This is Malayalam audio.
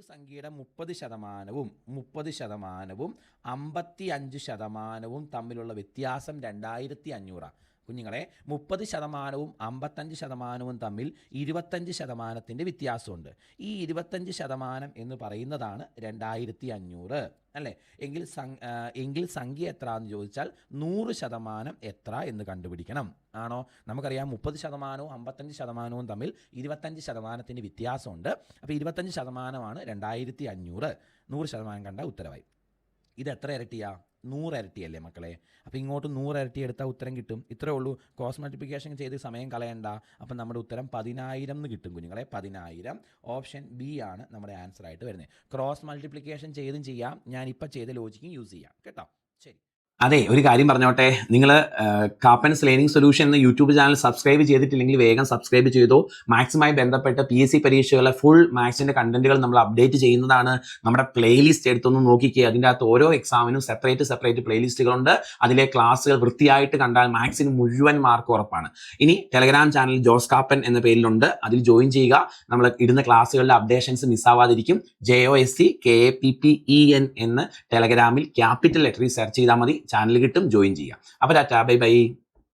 ഒരു സംഖ്യയുടെ 30%, 55% തമ്മിലുള്ള വ്യത്യാസം 2500. കുഞ്ഞുങ്ങളെ, 30%, 55% തമ്മിൽ 25% വ്യത്യാസമുണ്ട്. ഈ 25% എന്ന് പറയുന്നതാണ് 2500 അല്ലേ? എങ്കിൽ സംഖ്യ എത്ര എന്ന് ചോദിച്ചാൽ 100% എത്ര എന്ന് കണ്ടുപിടിക്കണം. ആണോ? നമുക്കറിയാം 30%, 55% തമ്മിൽ 25% വ്യത്യാസമുണ്ട്. അപ്പോൾ 25% 2500. 100% കണ്ട ഉത്തരവായി. ഇത് എത്ര ഇരട്ടിയാ? 100 ഇരട്ടിയല്ലേ മക്കളെ? അപ്പോൾ ഇങ്ങോട്ട് 100 ഇരട്ടി എടുത്താൽ ഉത്തരം കിട്ടും. ഇത്രേ ഉള്ളൂ. ക്രോസ് മൾട്ടിപ്ലിക്കേഷൻ ചെയ്ത് സമയം കളയണ്ട. അപ്പം നമ്മുടെ ഉത്തരം 10,000 എന്ന് കിട്ടും കുഞ്ഞുങ്ങളെ. 10,000. ഓപ്ഷൻ ബി ആണ് നമ്മുടെ ആൻസർ ആയിട്ട് വരുന്നത്. ക്രോസ് മൾട്ടിപ്ലിക്കേഷൻ ചെയ്തും ചെയ്യാം. ഞാനിപ്പോൾ ചെയ്ത ലോജിക്കും യൂസ് ചെയ്യാം കേട്ടോ. ശരി. അതെ, ഒരു കാര്യം പറഞ്ഞോട്ടെ. നിങ്ങൾ കാപ്പൻസ് ലേണിംഗ് സൊല്യൂഷൻ എന്ന യൂട്യൂബ് ചാനൽ സബ്സ്ക്രൈബ് ചെയ്തിട്ടില്ലെങ്കിൽ വേഗം സബ്സ്ക്രൈബ് ചെയ്തോ. മാത്സുമായി ബന്ധപ്പെട്ട PSC പരീക്ഷകളെ ഫുൾ മാത്സിന്റെ കണ്ടന്റുകൾ നമ്മൾ അപ്ഡേറ്റ് ചെയ്യുന്നതാണ്. നമ്മുടെ പ്ലേലിസ്റ്റ് എടുത്തൊന്ന് നോക്കിക്കേ. അതിൻ്റെ അകത്ത് ഓരോ എക്സാമിനും സെപ്പറേറ്റ് പ്ലേലിസ്റ്റുകളുണ്ട്. അതിലെ ക്ലാസ്സുകൾ വൃത്തിയായിട്ട് കണ്ടാൽ മാത്സിന് മുഴുവൻ മാർക്ക് ഉറപ്പാണ്. ഇനി ടെലഗ്രാം ചാനൽ ജോസ് കാപ്പൻ എന്ന പേരിലുണ്ട്. അതിൽ ജോയിൻ ചെയ്യുക. നമ്മൾ ഇടുന്ന ക്ലാസ്സുകളുടെ അപ്ഡേഷൻസ് മിസ്സാവാതിരിക്കും. JOSCKAPPEN എന്ന് ടെലഗ്രാമിൽ ക്യാപിറ്റൽ ലെറ്ററിൽ സെർച്ച് ചെയ്താൽ മതി. ചാനൽ കിട്ടും. ജോയിൻ ചെയ്യാം. അപ്പോൾ ടാറ്റാ, ബൈ ബൈ.